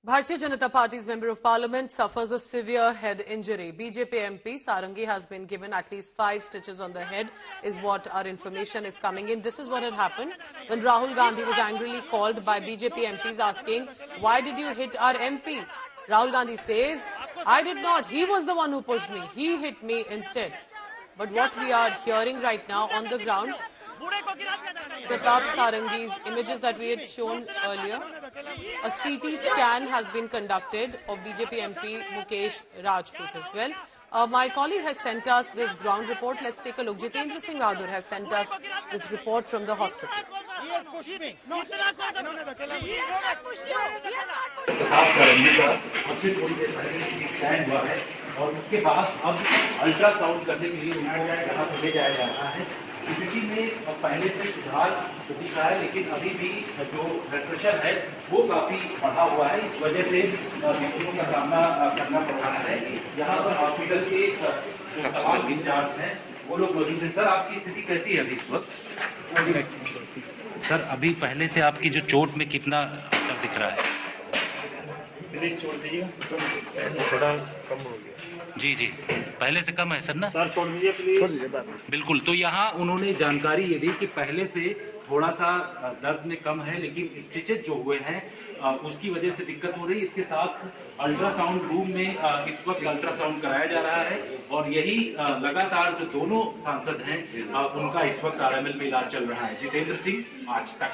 Bharatiya Janata Party's Member of Parliament suffers a severe head injury. BJP MP Sarangi has been given at least 5 stitches on the head, is what our information is coming in. This is what had happened when Rahul Gandhi was angrily called by BJP MPs asking, "Why did you hit our MP?" Rahul Gandhi says, "I did not. He was the one who pushed me. He hit me instead." But what we are hearing right now on the ground, Pratap Sarangi's images that we had shown earlier, a CT scan has been conducted of BJP MP Mukesh Rajput as well. My colleague has sent us this ground report. Let's take a look. Jitendra Singh Rathur has sent us this report from the hospital. और उसके बाद अब ultrasound करने के लिए उनको यहाँ से ले जाया जा रहा है। स्थिति में पहले से सुधार दिख रहा है, लेकिन अभी भी जो ब्लड प्रेशर है वो काफी बढ़ा हुआ है। इस वजह से दिक्कतों का सामना करना पड़ रहा है। यहाँ पर हॉस्पिटल के जो तमाम इंचार्ज हैं वो लोग मौजूद हैं। सर, आपकी स्थिति कैसी है अभी इस वक्त? सर, अभी पहले से आपकी जो चोट में कितना असर दिख रहा है? छोड़ दीजिए, थोड़ा कम हो गया। जी, पहले से कम है सर ना? सर छोड़ दीजिए प्लीज। छोड़ दीजिए बिल्कुल। तो यहाँ उन्होंने जानकारी ये दी कि पहले से थोड़ा सा दर्द में कम है, लेकिन स्टिचेज जो हुए हैं उसकी वजह से दिक्कत हो रही है। इसके साथ अल्ट्रासाउंड रूम में इस वक्त अल्ट्रासाउंड कराया जा रहा है और यही लगातार जो दोनों सांसद हैं उनका इस वक्त आरएमएल में इलाज चल रहा है। जितेंद्र सिंह, आज तक।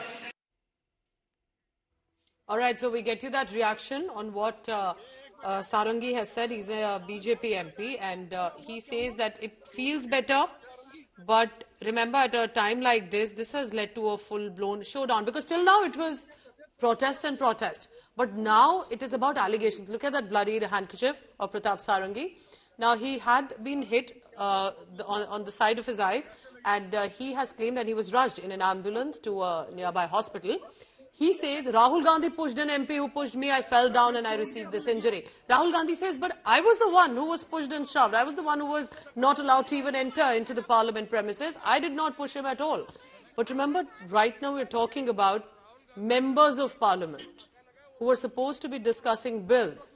All right, so we get you that reaction on what Sarangi has said. He's a BJP MP and he says that it feels better. But remember, at a time like this has led to a full-blown showdown. Because till now it was protest and protest. But now it is about allegations. Look at that bloodied handkerchief of Pratap Sarangi. Now, he had been hit on the side of his eyes and he has claimed, and he was rushed in an ambulance to a nearby hospital. He says, Rahul Gandhi pushed an MP who pushed me, I fell down and I received this injury. Rahul Gandhi says, but I was the one who was pushed and shoved. I was the one who was not allowed to even enter into the parliament premises. I did not push him at all. But remember, right now we're talking about members of parliament who are supposed to be discussing bills.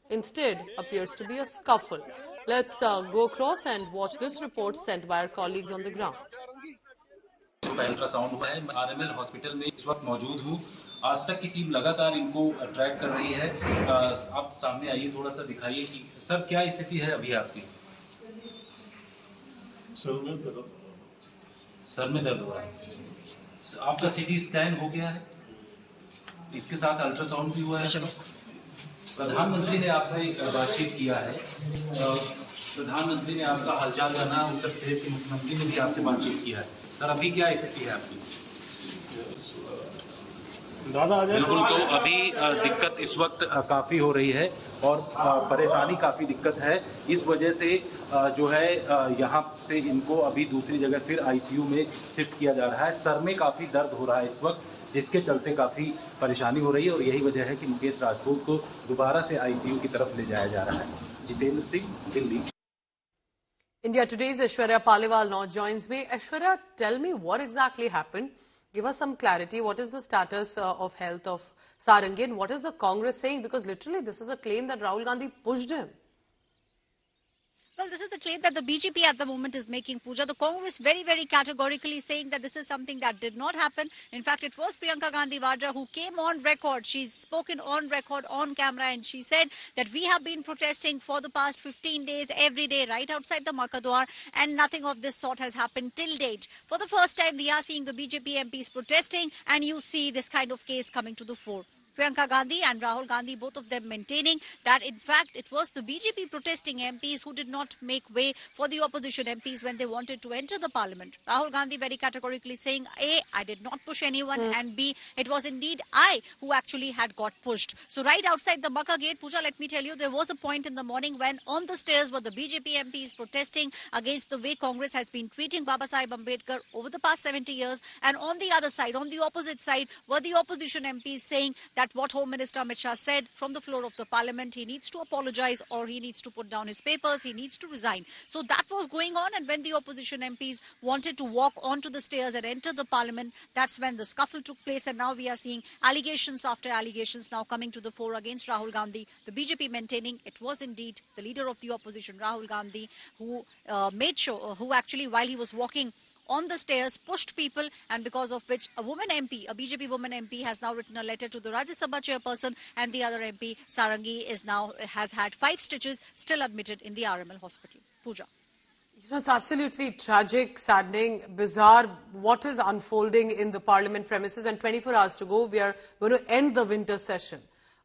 Instead, appears to be a scuffle. Let's go across and watch this report sent by our colleagues on the ground. Ultrasound हुआ है। RML hospital में इस वक्त मौजूद हूँ। आज तक की टीम लगातार इनको ट्रैक कर रही है। आप सामने आइए, थोड़ा सा दिखाइए कि सर क्या स्थिति है अभी आपकी? सर में दर्द हो रहा है। आपका सीटी स्कैन हो गया है, इसके साथ अल्ट्रासाउंड भी हुआ है। प्रधानमंत्री ने आपसे बातचीत किया है, प्रधानमंत्री ने आपका हालचाल जाना, उत्तर प्रदेश के मुख्यमंत्री ने भी आपसे बातचीत किया है। सर, अभी क्या स्थिति है आपकी? बिल्कुल। तो अभी दिक्कत इस वक्त काफ़ी हो रही है और परेशानी काफ़ी दिक्कत है। इस वजह से जो है यहाँ से इनको अभी दूसरी जगह फिर आईसीयू में शिफ्ट किया जा रहा है। सर में काफ़ी दर्द हो रहा है इस वक्त, जिसके चलते काफ़ी परेशानी हो रही है और यही वजह है कि मुकेश राजपूत को दोबारा से आईसीयू की तरफ ले जाया जा रहा है। Jitendra Singh, Delhi. India Today's Aishwarya Paliwal now joins me. Aishwarya, tell me what exactly happened. Give us some clarity. What is the status of health of Sarangi and what is the Congress saying? Because literally this is a claim that Rahul Gandhi pushed him. Well, this is the claim that the BJP at the moment is making, Pooja. The Congress very, very categorically saying that this is something that did not happen. In fact, it was Priyanka Gandhi Vadra who came on record. She's spoken on record, on camera, and she said that we have been protesting for the past 15 days, every day, right outside the Makadwar, and nothing of this sort has happened till date. For the first time, we are seeing the BJP MPs protesting, and you see this kind of case coming to the fore. Priyanka Gandhi and Rahul Gandhi, both of them maintaining that, in fact, it was the BJP protesting MPs who did not make way for the opposition MPs when they wanted to enter the parliament. Rahul Gandhi very categorically saying, A, I did not push anyone, and B, it was indeed I who actually had got pushed. So right outside the Makka gate, Pooja, let me tell you, there was a point in the morning when on the stairs were the BJP MPs protesting against the way Congress has been treating Baba Sahib Ambedkar over the past 70 years. And on the other side, on the opposite side, were the opposition MPs saying that that what Home Minister Amit Shah said from the floor of the parliament, he needs to apologize or he needs to put down his papers, he needs to resign. So that was going on, and when the opposition MPs wanted to walk onto the stairs and enter the parliament, that's when the scuffle took place, and now we are seeing allegations after allegations now coming to the fore against Rahul Gandhi. The BJP maintaining it was indeed the leader of the opposition, Rahul Gandhi, who made sure, who actually while he was walking on the stairs pushed people, and because of which a woman MP, a BJP woman MP, has now written a letter to the Rajya Sabha chairperson, and the other MP, Sarangi, has had 5 stitches, still admitted in the RML hospital. Pooja. You know, it's absolutely tragic, saddening, bizarre what is unfolding in the parliament premises, and 24 hours to go. We are going to end the winter session.